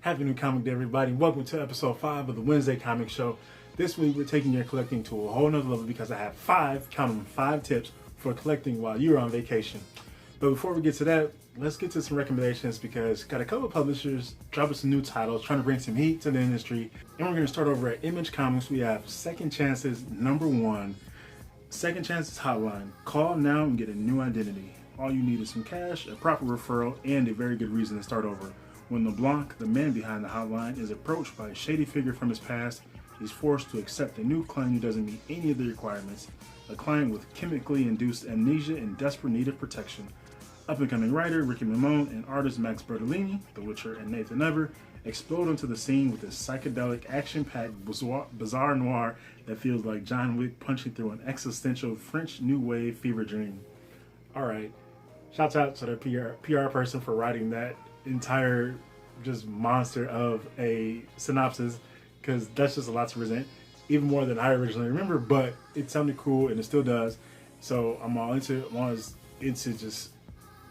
Happy New Comic Day, everybody. Welcome to episode 5 of the Wednesday Comic Show. This week, we're taking your collecting to a whole nother level because I have 5 tips for collecting while you're on vacation. But before we get to that, let's get to some recommendations because got a couple of publishers dropping some new titles, trying to bring some heat to the industry. And we're going to start over at Image Comics. We have Second Chances #1. Second Chances Hotline. Call now and get a new identity. All you need is some cash, a proper referral, and a very good reason to start over. When LeBlanc, the man behind the hotline, is approached by a shady figure from his past, he's forced to accept a new client who doesn't meet any of the requirements. A client with chemically induced amnesia in desperate need of protection. Up-and-coming writer Ricky Mamone and artist Max Bertolini, The Witcher and Nathan Never, explode onto the scene with a psychedelic, action-packed bizarre noir that feels like John Wick punching through an existential French New Wave fever dream. Alright, shouts out to the PR person for writing that entire just monster of a synopsis, because that's just a lot to present, even more than I originally remember, but it sounded cool and it still does. So I'm all into just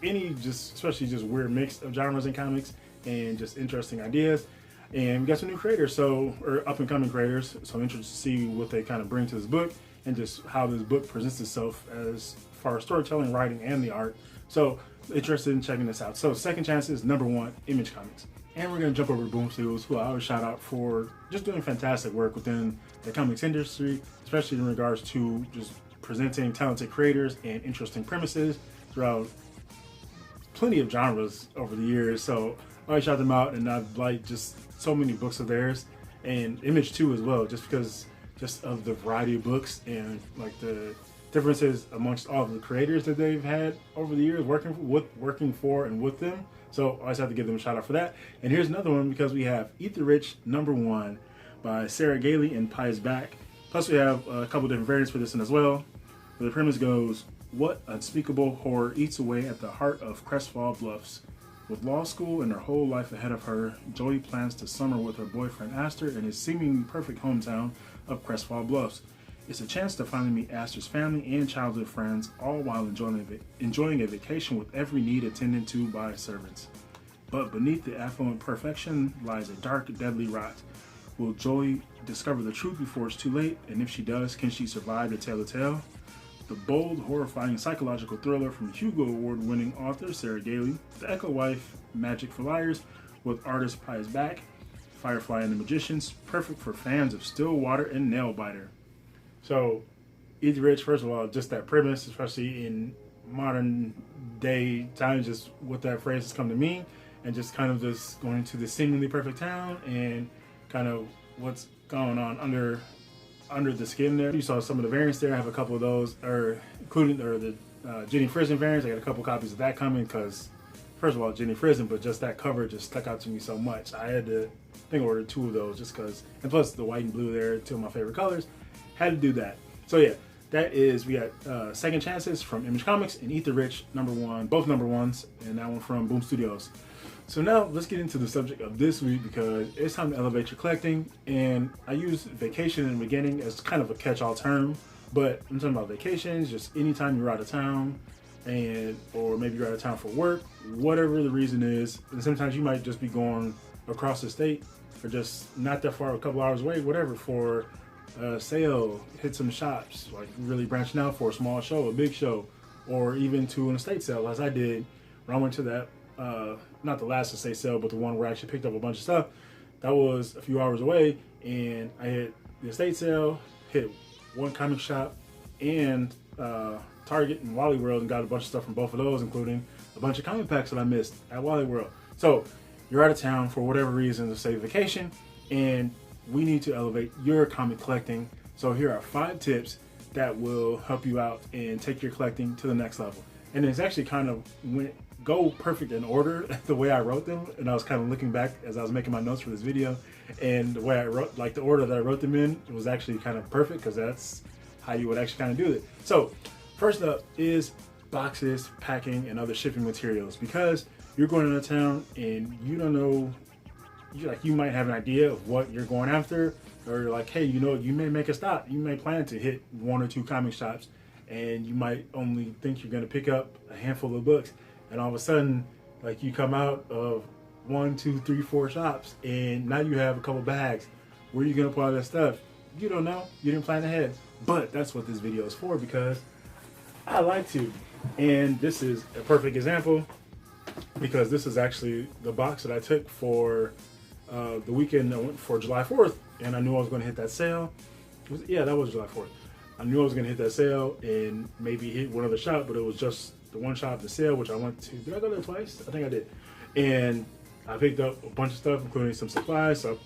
any especially just weird mix of genres in comics and just interesting ideas. And we got some new creators, or up and coming creators, so I'm interested to see what they kind of bring to this book and just how this book presents itself as far as storytelling, writing, and the art. So interested in checking this out. So Second Chances #1, Image Comics. And we're going to jump over to Boom Studios, who I always shout out for just doing fantastic work within the comics industry, especially in regards to just presenting talented creators and interesting premises throughout plenty of genres over the years. So I always shout them out, and I've liked just so many books of theirs, and Image too as well, just because just of the variety of books and like the differences amongst all of the creators that they've had over the years working for and with them. So I always have to give them a shout out for that. And here's another one because we have Eat the Rich #1 by Sarah Gailey and Pies Back. Plus we have a couple different variants for this one as well. But the premise goes, what unspeakable horror eats away at the heart of Crestfall Bluffs? With law school and her whole life ahead of her, Joey plans to summer with her boyfriend Astor in his seemingly perfect hometown of Crestfall Bluffs. It's a chance to finally meet Astor's family and childhood friends, all while enjoying a vacation with every need attended to by servants. But beneath the affluent perfection lies a dark, deadly rot. Will Joey discover the truth before it's too late? And if she does, can she survive to tell the tale? The bold, horrifying psychological thriller from Hugo Award-winning author Sarah Gailey, The Echo Wife, Magic for Liars, with artist Pies Back, Firefly and the Magicians, perfect for fans of Stillwater and Nailbiter. So, Eat the Rich, first of all, just that premise, especially in modern day times, just what that phrase has come to mean, and just kind of just going to the seemingly perfect town and kind of what's going on under the skin there. You saw some of the variants there. I have a couple of those, including the Jenny Frison variants. I got a couple copies of that coming because, first of all, Jenny Frison, but just that cover just stuck out to me so much. I had to, I think, order 2 of those just because, and plus the white and blue there, 2 of my favorite colors. Had to do that. So yeah, that is, we got Second Chances from Image Comics and Eat the Rich #1, both #1s, and that one from Boom Studios. So now let's get into the subject of this week because it's time to elevate your collecting. And I use vacation in the beginning as kind of a catch-all term, but I'm talking about vacations, just anytime you're out of town, or maybe you're out of town for work, whatever the reason is. And sometimes you might just be going across the state or just not that far, a couple hours away, whatever, for sale, hit some shops, like really branching out for a small show, a big show, or even to an estate sale, as I did when I went to that, not the last estate sale, but the one where I actually picked up a bunch of stuff. That was a few hours away, and I hit the estate sale, hit one comic shop, and Target and Wally World, and got a bunch of stuff from both of those, including a bunch of comic packs that I missed at Wally World. So you're out of town for whatever reason, to say vacation, and we need to elevate your comic collecting. So here are 5 tips that will help you out and take your collecting to the next level. And it's actually kind of go perfect in order the way I wrote them. And I was kind of looking back as I was making my notes for this video, and the way I wrote, like the order that I wrote them in, was actually kind of perfect because that's how you would actually kind of do it. So first up is boxes, packing, and other shipping materials, because you're going into town and you don't know, you might have an idea of what you're going after, or like, hey, you may make a stop. You may plan to hit 1 or 2 comic shops, and you might only think you're going to pick up a handful of books, and all of a sudden, like, you come out of 1, 2, 3, 4 shops, and now you have a couple bags. Where are you gonna put all that stuff? You don't know. You didn't plan ahead. But that's what this video is for, because I like to. And this is a perfect example, because this is actually the box that I took for the weekend that went for July 4th, and I knew I was going to hit that sale. Yeah, that was July 4th. I knew I was going to hit that sale and maybe hit one other shop, but it was just the one shop, the sale, which I went to. Did I go there twice? I think I did. And I picked up a bunch of stuff, including some supplies. So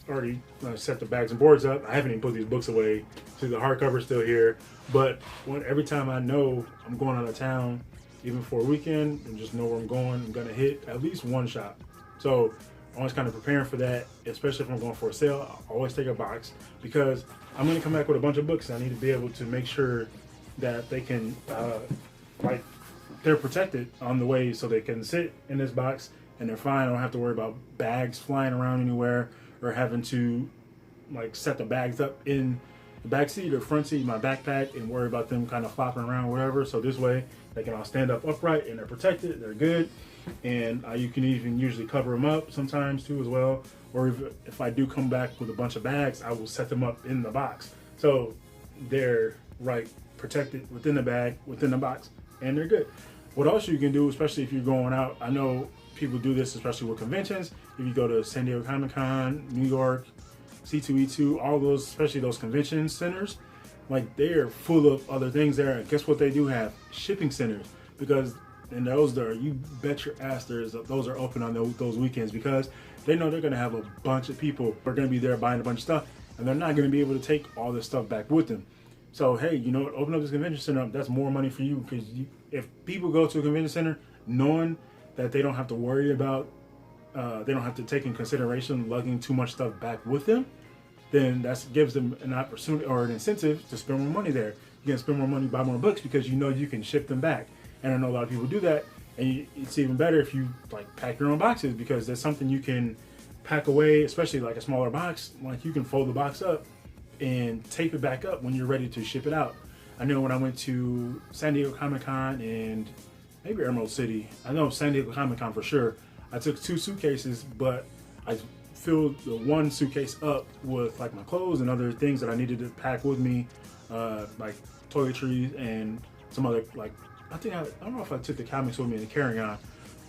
I already set the bags and boards up. I haven't even put these books away. See, the hardcover's still here. But every time I know I'm going out of town, even for a weekend, and just know where I'm going to hit at least one shop. So I'm always kind of preparing for that, especially if I'm going for a sale. I always take a box, because I'm going to come back with a bunch of books. And I need to be able to make sure that they can, they're protected on the way, so they can sit in this box and they're fine. I don't have to worry about bags flying around anywhere, or having to set the bags up in the back seat or front seat, my backpack, and worry about them kind of flopping around or whatever. So this way they can all stand up upright and they're protected, they're good. And you can even usually cover them up sometimes too as well. Or if I do come back with a bunch of bags, I will set them up in the box. So they're protected within the bag, within the box, and they're good. What else you can do, especially if you're going out, I know people do this, especially with conventions. If you go to San Diego Comic-Con, New York, C2E2, all those, especially those convention centers, they're full of other things there. And guess what they do have? Shipping centers. Because, and those are, you bet your ass those are open on those weekends, because they know they're going to have a bunch of people who are going to be there buying a bunch of stuff, and they're not going to be able to take all this stuff back with them. So, hey, you know what? Open up this convention center up. That's more money for you, because if people go to a convention center knowing that they don't have to worry about, they don't have to take in consideration lugging too much stuff back with them, then that gives them an opportunity or an incentive to spend more money there. You can spend more money, buy more books, because you know you can ship them back. And I know a lot of people do that. And it's even better if you pack your own boxes, because there's something you can pack away, especially a smaller box. You can fold the box up and tape it back up when you're ready to ship it out. I know when I went to San Diego Comic-Con and maybe Emerald City, I know San Diego Comic-Con for sure, I took 2 suitcases, but I filled the one suitcase up with my clothes and other things that I needed to pack with me, like toiletries and some other I don't know if I took the comics with me in the carry-on,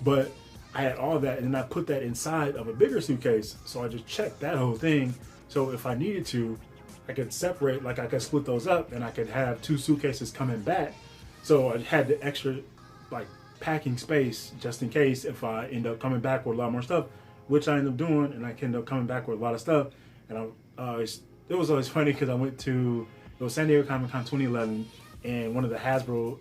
but I had all that, and I put that inside of a bigger suitcase. So I just checked that whole thing. So if I needed to, I could separate, I could split those up, and I could have 2 suitcases coming back. So I had the extra packing space just in case if I end up coming back with a lot more stuff, which I end up doing, and I can end up coming back with a lot of stuff. And it was always funny, because I went to San Diego Comic-Con 2011, and one of the Hasbro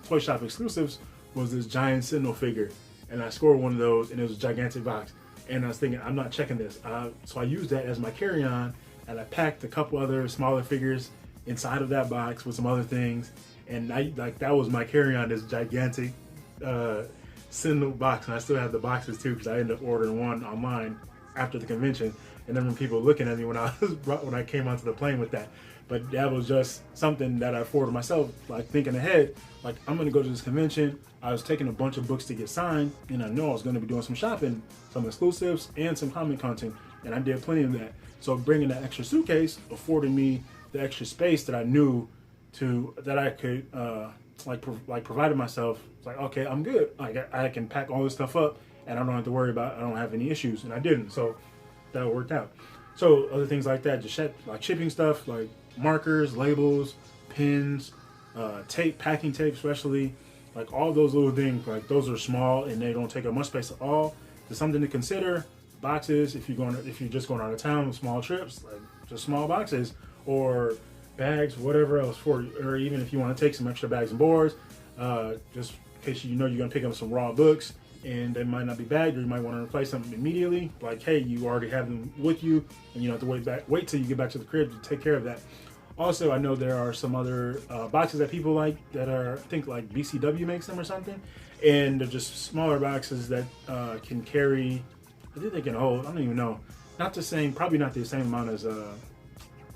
toy shop exclusives was this giant Sentinel figure, and I scored one of those, and it was a gigantic box. And I was thinking, I'm not checking this, so I used that as my carry-on, and I packed a couple other smaller figures inside of that box with some other things, and that was my carry-on, this gigantic Sentinel box. And I still have the boxes too, because I ended up ordering one online after the convention, and then when people were looking at me when I came onto the plane with that. But that was just something that I afforded myself, thinking ahead, I'm going to go to this convention. I was taking a bunch of books to get signed, and I know I was going to be doing some shopping, some exclusives, and some comic content, and I did plenty of that. So bringing that extra suitcase afforded me the extra space that I knew that I could, provided myself. It's okay, I'm good. I can pack all this stuff up, and I don't have to worry about, I don't have any issues, and I didn't. So that worked out. So other things like that, just shipping stuff, markers, labels, pins, tape, packing tape especially, all those little things, those are small and they don't take up much space at all. There's something to consider. Boxes, if you're just going out of town with small trips, just small boxes, or bags, whatever else or even if you want to take some extra bags and boards, just in case you're going to pick up some raw books and they might not be bagged, or you might want to replace them immediately. Hey, you already have them with you, and you don't have to wait till you get back to the crib to take care of that. Also, I know there are some other boxes that people that are, I think BCW makes them or something, and they're just smaller boxes that can carry, I think they can hold, I don't even know, probably not the same amount as a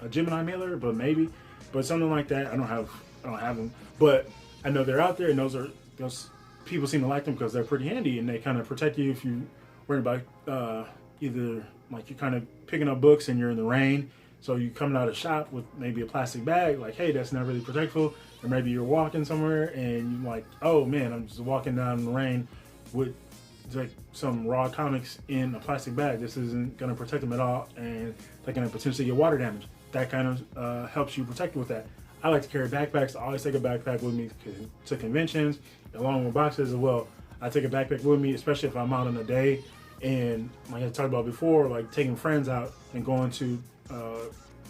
Gemini mailer, but maybe, but something like that. I don't have them, but I know they're out there, and those people seem to like them because they're pretty handy, and they kind of protect you if you worried about either like you're kind of picking up books and you're in the rain, so you coming out of shop with maybe a plastic bag, like, hey, that's not really protectful. Or maybe you're walking somewhere and you're like, oh man, I'm just walking down in the rain with like some raw comics in a plastic bag. This isn't going to protect them at all, and they're going to potentially get water damage. That kind of helps you protect with that. I like to carry backpacks. I always take a backpack with me to conventions, along with boxes as well. I take a backpack with me, especially if I'm out on a day, and like I talked about before, like taking friends out and going to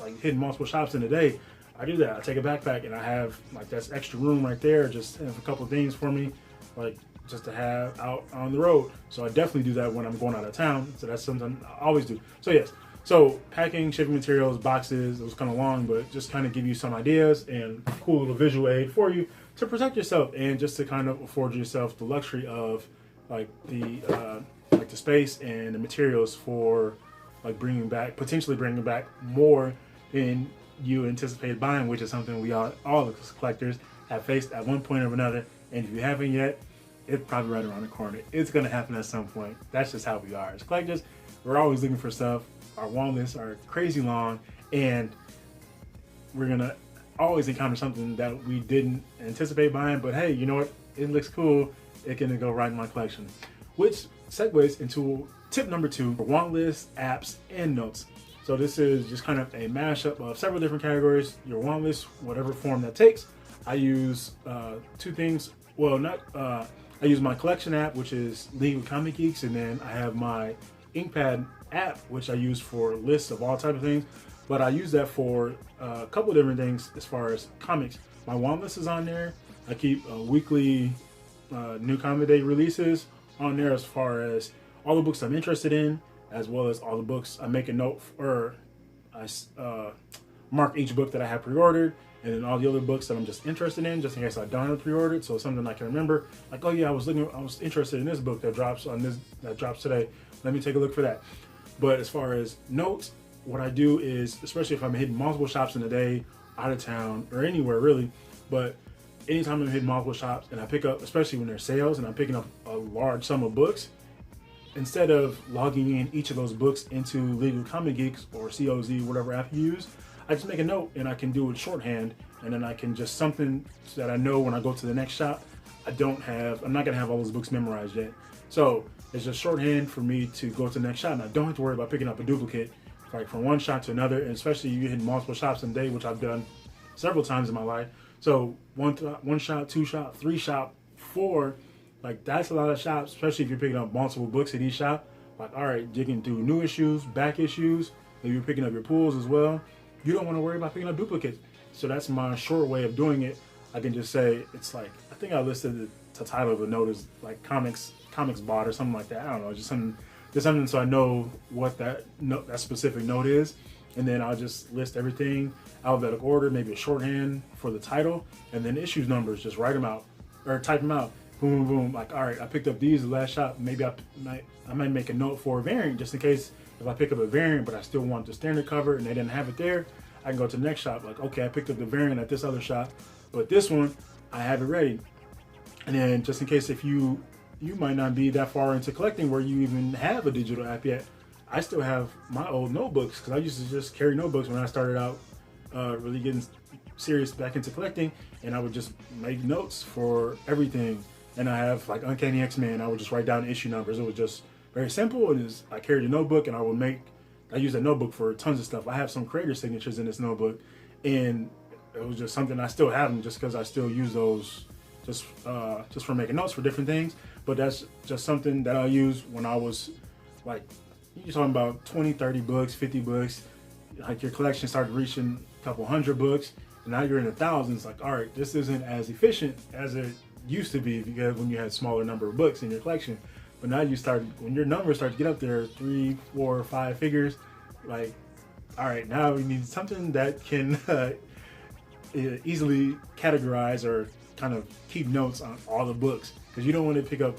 like hitting multiple shops in a day. I do that. I take a backpack and I have like that's extra room right there. Just have a couple things for me, like just to have out on the road. So I definitely do that when I'm going out of town. So that's something I always do. So yes. So packing, shipping materials, boxes, it was kind of long, but just kind of give you some ideas and cool little visual aid for you to protect yourself and just to kind of afford yourself the luxury of like the space and the materials for like potentially bringing back more than you anticipated buying, which is something we all the collectors have faced at one point or another. And if you haven't yet, it's probably right around the corner. It's going to happen at some point. That's just how we are as collectors. We're always looking for stuff. Our want lists are crazy long, and we're going to always encounter something that we didn't anticipate buying, but hey, you know what? It looks cool. It's going to go right in my collection. Which segues into tip number 2 for want lists, apps, and notes. So this is just kind of a mashup of several different categories. Your want list, whatever form that takes. I use 2 things. Well, I use my collection app, which is League of Comic Geeks, and then I have my InkPad app, which I use for lists of all types of things. But I use that for a couple of different things as far as comics. My want list is on there. I keep weekly new comic day releases on there as far as all the books I'm interested in, as well as all the books. I make a note, or I mark each book that I have pre-ordered, and then all the other books that I'm just interested in, just in case I don't have pre-ordered. So something I can remember, like, oh yeah, I was interested in this book that drops today. Let me take a look for that. But as far as notes, what I do is, especially if I'm hitting multiple shops in a day, out of town or anywhere really, but anytime I'm hitting multiple shops and I pick up, especially when there's sales and I'm picking up a large sum of books, instead of logging in each of those books into Legal Comic Geeks or COZ, whatever app you use, I just make a note and I can do it shorthand, and then I can just something so that I know when I go to the next shop, I'm not gonna have all those books memorized yet. So it's just shorthand for me to go to the next shop, and I don't have to worry about picking up a duplicate like from one shop to another, and especially you hit multiple shops in a day, which I've done several times in my life. So one shop, 2 shop, 3 shop, 4, like that's a lot of shops, especially if you're picking up multiple books at each shop. Like, all right, digging through new issues, back issues, maybe you're picking up your pools as well. You don't want to worry about picking up duplicates. So that's my short way of doing it. I can just say, it's like, I think I listed the title of the note is like comics bought or something like that. I don't know, just something so I know what that specific note is. And then I'll just list everything, alphabetical order, maybe a shorthand for the title, and then issues numbers, just write them out or type them out. Boom, boom, boom. Like, all right, I picked up these the last shop. Maybe I might make a note for a variant, just in case if I pick up a variant, but I still want the standard cover and they didn't have it there, I can go to the next shop. Like, okay, I picked up the variant at this other shop, but this one, I have it ready. And then just in case if you might not be that far into collecting where you even have a digital app yet, I still have my old notebooks, because I used to just carry notebooks when I started out really getting serious back into collecting, and I would just make notes for everything. And I have like Uncanny X-Men, I would just write down issue numbers. It was just very simple, and I carried a notebook, and I use that notebook for tons of stuff. I have some creator signatures in this notebook, and it was just something I still have them just because I still use those just for making notes for different things. But that's just something that I use when I was like, you're talking about 20, 30 books, 50 books, like your collection started reaching a couple hundred books, and now you're in the thousands. Like, all right, this isn't as efficient as it used to be, because when you had smaller number of books in your collection. But now when your numbers start to get up there, 3, 4, 5 figures, like, all right, now we need something that can easily categorize or kind of keep notes on all the books, because you don't want to pick up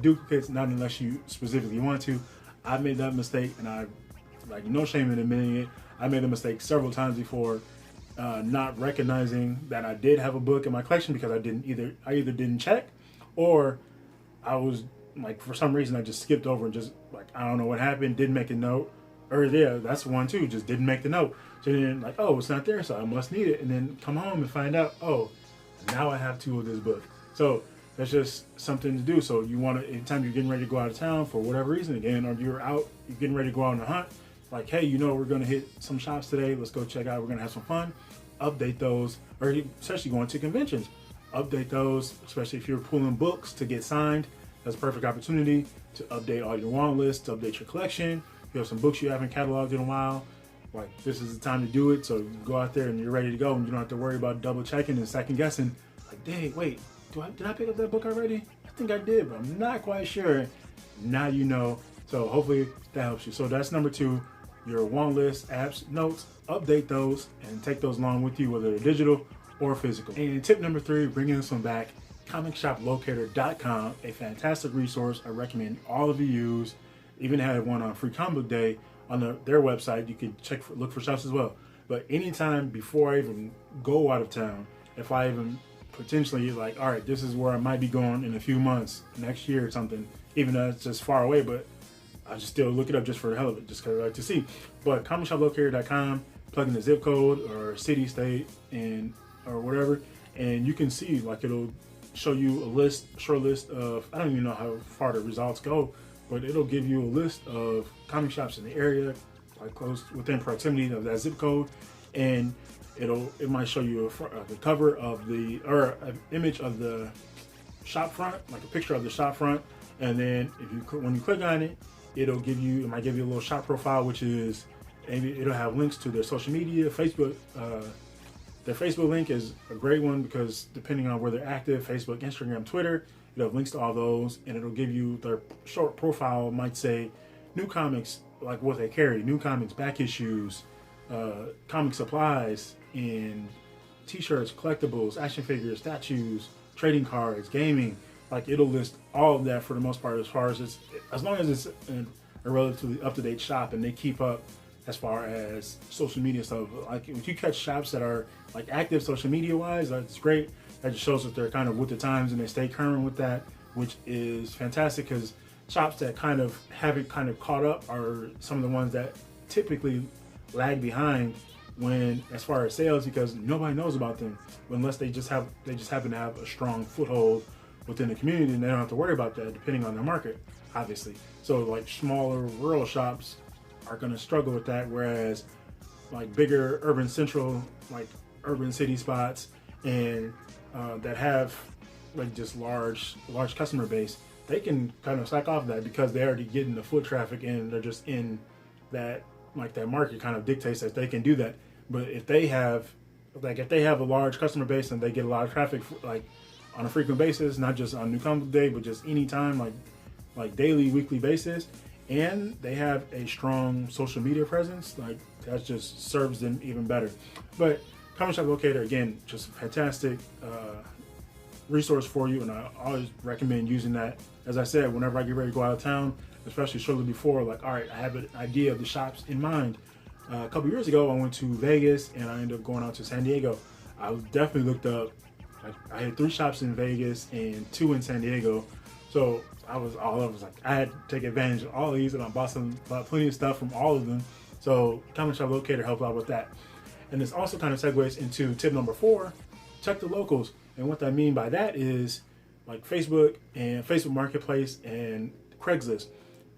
duplicates, not unless you specifically want to. I made that mistake, and I, like, no shame in admitting it. I made a mistake several times before, not recognizing that I did have a book in my collection, because I either didn't check, or I was like for some reason I just skipped over and just like I don't know what happened, didn't make a note. Or yeah, that's one too, just didn't make the note. So then like, oh, it's not there, so I must need it. And then come home and find out, oh, now I have 2 of this book. So that's just something to do. So you want to, anytime you're getting ready to go out of town for whatever reason again, or you're getting ready to go out on a hunt, like, hey, we're going to hit some shops today. Let's go check out. We're going to have some fun. Update those, or especially going to conventions. Update those, especially if you're pulling books to get signed. That's a perfect opportunity to update all your want lists, to update your collection. If you have some books you haven't cataloged in a while, like this is the time to do it. So you go out there and you're ready to go, and you don't have to worry about double checking and second guessing. Like, dang, wait, did I pick up that book already? I think I did, but I'm not quite sure. Now you know. So hopefully that helps you. So that's number 2, your want list, apps, notes, update those and take those along with you, whether they're digital or physical. And tip number 3, bringing this one back, comicshoplocator.com, a fantastic resource I recommend all of you use. Even had one on Free Comic Book Day on their website. You can look for shops as well. But anytime before I even go out of town, if I even potentially like, all right, this is where I might be going in a few months, next year or something, even though it's just far away, but I just still look it up just for the hell of it, just because I like to see. But comicshoplocator.com, plug in the zip code or city, state, and or whatever, and you can see, like, it'll show you a short list of, I don't even know how far the results go, but it'll give you a list of comic shops in the area, like close within proximity of that zip code, and it might show you the cover of or an image of the shop front, like a picture of the shop front, and then when you click on it, it might give you a little shop profile, which is maybe it'll have links to their social media, Facebook. Their Facebook link is a great one because depending on where they're active, Facebook, Instagram, Twitter, it'll have links to all those, and it'll give you their short profile, might say new comics, like what they carry, new comics, back issues, comic supplies, and t-shirts, collectibles, action figures, statues, trading cards, gaming. Like, it'll list all of that for the most part, as long as it's a relatively up-to-date shop and they keep up as far as social media stuff. Like, if you catch shops that are like active social media wise, that's great. That just shows that they're kind of with the times and they stay current with that, which is fantastic, because shops that kind of haven't kind of caught up are some of the ones that typically lag behind when as far as sales, because nobody knows about them unless they just happen to have a strong foothold within the community, and they don't have to worry about that depending on their market, obviously. So like smaller rural shops are going to struggle with that, whereas like bigger urban central, like urban city spots, and that have like just large customer base, they can kind of slack off that because they're already getting the foot traffic and they're just in that, like that market kind of dictates that they can do that. But if they have a large customer base and they get a lot of traffic like on a frequent basis, not just on New Comic Day, but just anytime, like daily, weekly basis, and they have a strong social media presence, like that just serves them even better. But Comic Shop Locator, again, just a fantastic resource for you, and I always recommend using that. As I said, whenever I get ready to go out of town, especially shortly before, like, all right, I have an idea of the shops in mind. A couple years ago, I went to Vegas and I ended up going out to San Diego. I definitely looked up, I had 3 shops in Vegas and 2 in San Diego. So I was like, I had to take advantage of all of these, and I bought plenty of stuff from all of them. So Comic Shop Locator helped out with that. And this also kind of segues into tip number 4, check the locals. And what I mean by that is like Facebook and Facebook Marketplace and Craigslist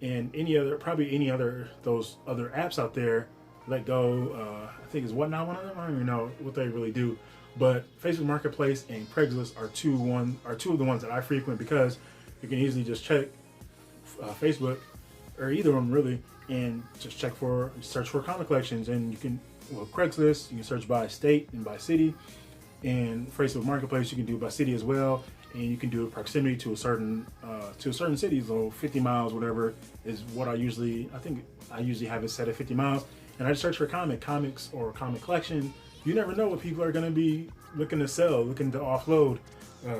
and any other those other apps out there. Let Go, I think is Whatnot one of them. I don't even know what they really do, but Facebook Marketplace and Craigslist are two of the ones that I frequent, because you can easily just check Facebook or either of them really, and just search for comic collections, and you can, well, Craigslist you can search by state and by city, and Facebook Marketplace you can do by city as well, and you can do a proximity to a certain city, so 50 miles, whatever is what I usually have it set at 50 miles. And I just search for comics or comic collection. You never know what people are going to be looking to sell, looking to offload.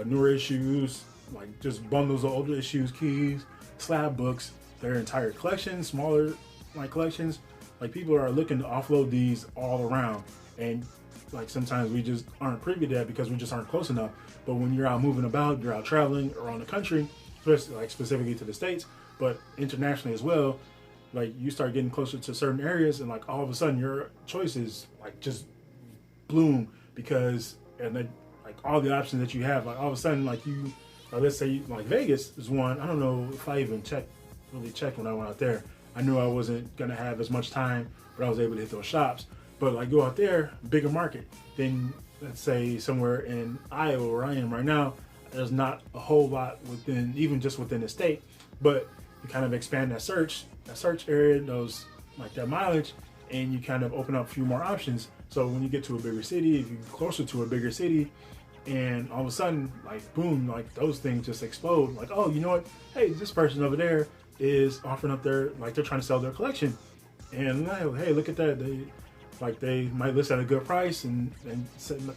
Newer issues, like just bundles of older issues, keys, slab books, their entire collection, smaller like collections. Like, people are looking to offload these all around. And like sometimes we just aren't privy to that because we just aren't close enough. But when you're out moving about, you're out traveling around the country, especially like specifically to the States, but internationally as well. Like you start getting closer to certain areas, and like all of a sudden your choices like just bloom because and then like all the options that you have, like all of a sudden like you, let's say like Vegas is one. I don't know if I even really checked when I went out there. I knew I wasn't gonna have as much time, but I was able to hit those shops. But like go out there, bigger market. Then let's say somewhere in Iowa where I am right now, there's not a whole lot within, even just within the state, but you kind of expand that search area, those like that mileage, and you kind of open up a few more options. So when you get to a bigger city, if you get closer to a bigger city, and all of a sudden, like boom, like those things just explode. Like, oh, you know what? Hey, this person over there is offering up their, like they're trying to sell their collection, and like, hey, look at that. They might list at a good price, and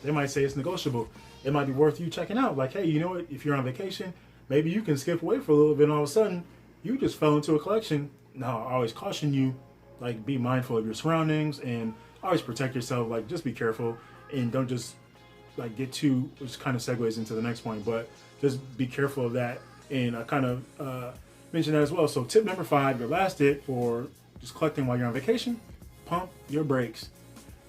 they might say it's negotiable. It might be worth you checking out. Like, hey, you know what? If you're on vacation, maybe you can skip away for a little bit, and all of a sudden, you just fell into a collection. Now, I always caution you, like, be mindful of your surroundings and always protect yourself. Like, just be careful and don't just like get too, which kind of segues into the next point, but just be careful of that. And I kind of mentioned that as well. So tip number 5, your last tip for just collecting while you're on vacation, pump your brakes.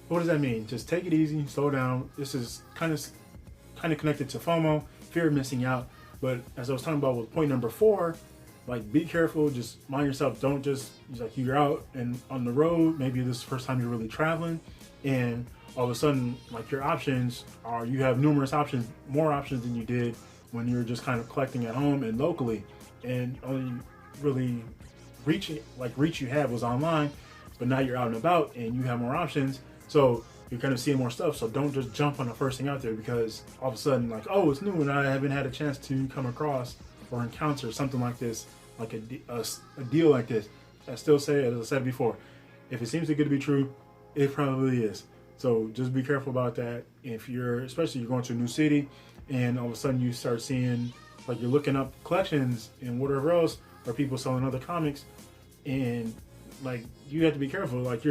What does that mean? Just take it easy, slow down. This is kind of connected to FOMO, fear of missing out. But as I was talking about with point number 4, like be careful, just mind yourself. Don't just, like you're out and on the road, maybe this is the first time you're really traveling, and all of a sudden like your options are, you have numerous options, more options than you did when you were just kind of collecting at home and locally, and only really reach you had was online, but now you're out and about and you have more options, so you're kind of seeing more stuff. So don't just jump on the first thing out there, because all of a sudden like, oh, it's new and I haven't had a chance to come across or encounter something like this, like a deal like this. I still say, as I said before, if it seems too good to be true, it probably is. So just be careful about that. If especially you're going to a new city and all of a sudden you start seeing, like you're looking up collections and whatever else, or people selling other comics, and like you have to be careful. Like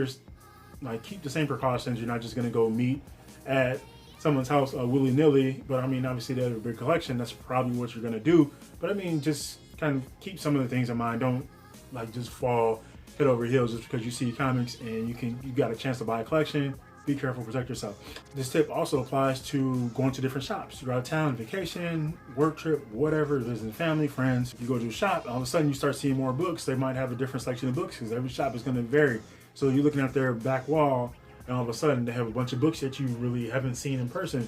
keep the same precautions. You're not just gonna go meet at someone's house willy-nilly, but I mean, obviously they have a big collection. That's probably what you're gonna do. But I mean, just kind of keep some of the things in mind. Don't like just fall head over heels just because you see comics and you got a chance to buy a collection. Be careful, protect yourself. This tip also applies to going to different shops. You're out of town, vacation, work trip, whatever, visiting family, friends. You go to a shop, all of a sudden you start seeing more books. They might have a different selection of books because every shop is going to vary. So you're looking at their back wall, and all of a sudden they have a bunch of books that you really haven't seen in person,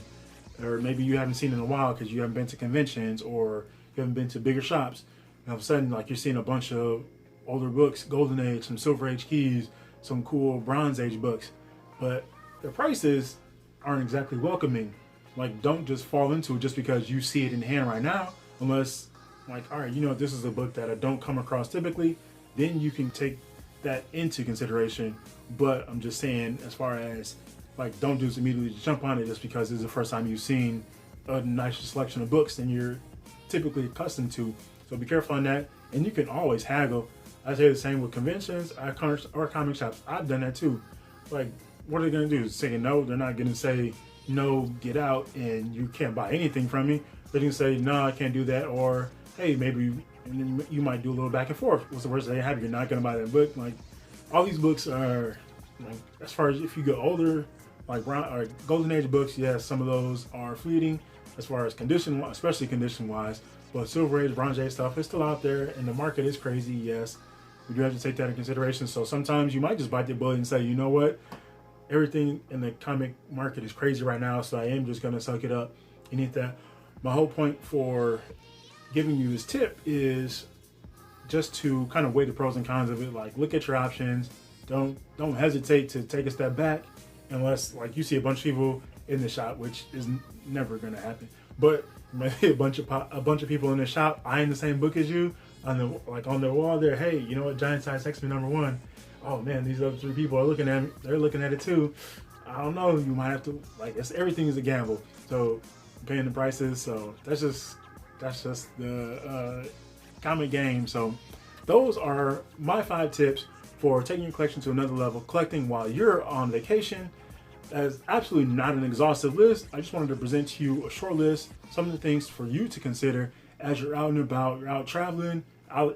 or maybe you haven't seen in a while because you haven't been to conventions or you haven't been to bigger shops. And all of a sudden, like you're seeing a bunch of older books, Golden Age, some Silver Age keys, some cool Bronze Age books, but the prices aren't exactly welcoming. Like, don't just fall into it just because you see it in hand right now, unless like, all right, you know, this is a book that I don't come across typically, then you can take that into consideration. But I'm just saying, as far as like, don't just immediately jump on it just because it's the first time you've seen a nicer selection of books than you're typically accustomed to. So be careful on that. And you can always haggle. I say the same with conventions or comic shops. I've done that too. Like, what are they going to do? Say no? They're not going to say, no, get out and you can't buy anything from me. They're going to say, no, I can't do that. Or, hey, maybe you might do a little back and forth. What's the worst they have? You're not going to buy that book. Like, all these books are, like, as far as if you get older, like Golden Age books, yes, some of those are fleeting as far as condition, especially condition-wise. But Silver Age, Bronze Age stuff is still out there, and the market is crazy, yes. We do have to take that into consideration. So sometimes you might just bite the bullet and say, you know what? Everything in the comic market is crazy right now, so I am just going to suck it up and eat that. My whole point for giving you this tip is just to kind of weigh the pros and cons of it. Like, look at your options. Don't hesitate to take a step back unless, like, you see a bunch of people in the shop, which is never going to happen. But maybe a bunch of people in the shop eyeing the same book as you on their wall there. Hey, you know what? Giant Size X-Men #1. Oh man, these other 3 people are looking at me. They're looking at it too. I don't know. You might have to, like, everything is a gamble. So paying the prices. So that's just the comic game. So those are my 5 tips for taking your collection to another level, collecting while you're on vacation. That is absolutely not an exhaustive list. I just wanted to present to you a short list, some of the things for you to consider as you're out and about, you're out traveling.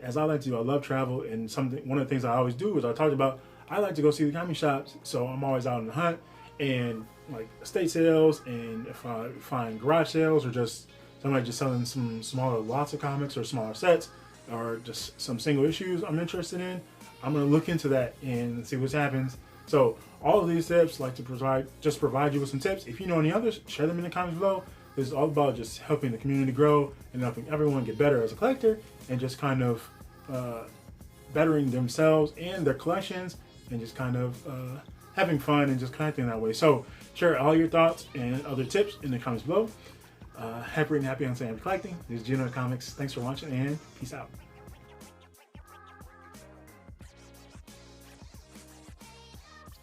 As I like to do, I love travel, and one of the things I always do is I talked about. I like to go see the comic shops, so I'm always out on the hunt and like estate sales, and if I find garage sales or just somebody just selling some smaller lots of comics or smaller sets or just some single issues I'm interested in, I'm gonna look into that and see what happens. So all of these tips, like to provide you with some tips. If you know any others, share them in the comments below. This is all about just helping the community grow and helping everyone get better as a collector and just kind of bettering themselves and their collections and just kind of having fun and just connecting that way. So share all your thoughts and other tips in the comments below. Happy and happy on Sam collecting. This is Geno Comics. Thanks for watching and peace out.